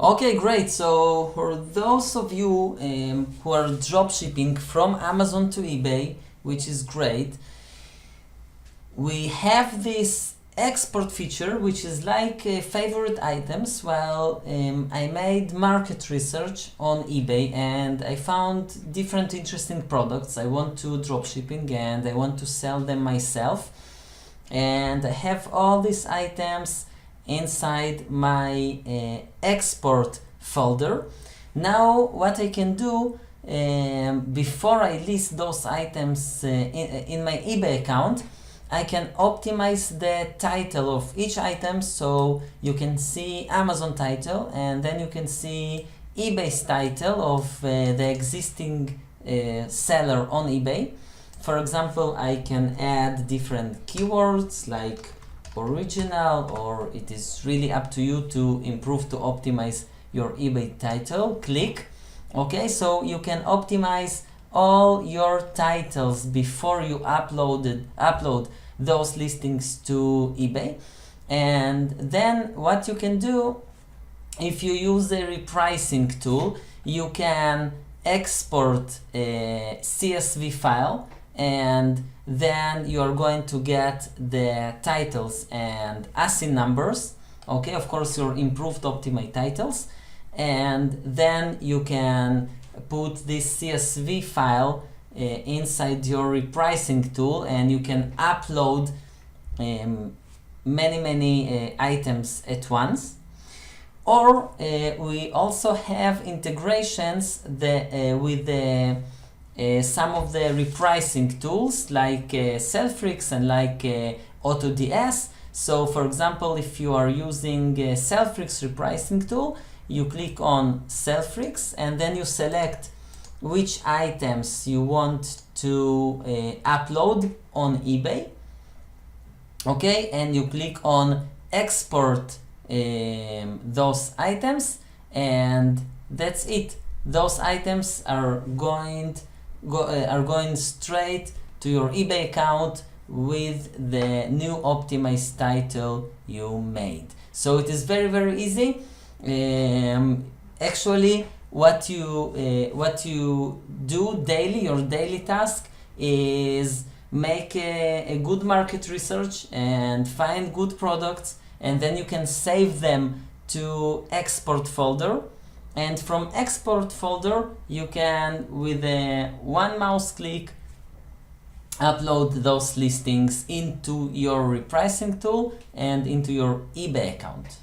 Okay, great. So for those of you who are dropshipping from Amazon to eBay, which is great, we have this export feature, which is like favorite items. Well, I made market research on eBay and I found different interesting products. I want to dropshipping and I want to sell them myself. And I have all these items inside my export folder. Now what I can do before I list those items in my eBay account, I can optimize the title of each item, so you can see Amazon title and then you can see eBay's title of the existing seller on eBay. For example, I can add different keywords like original, or it is really up to you to improve, to optimize your eBay title. Click. Okay, so you can optimize all your titles before you upload those listings to eBay. And then what you can do, if you use the repricing tool, you can export a CSV file, and then you are going to get the titles and ASIN numbers. Okay, of course, your improved optimized titles, and then you can put this CSV file inside your repricing tool, and you can upload many items at once. Or we also have integrations with some of the repricing tools like Selfrix and like AutoDS. So for example, if you are using Selfrix repricing tool, you click on Selfrix and then you select which items you want to upload on eBay. Okay, and you click on export those items, and that's it. Those items are going straight to your eBay account with the new optimized title you made. So it is very easy. Actually, what you do daily, your daily task, is make a good market research and find good products, and then you can save them to export folder. And from export folder, you can, with one mouse click, upload those listings into your repricing tool and into your eBay account.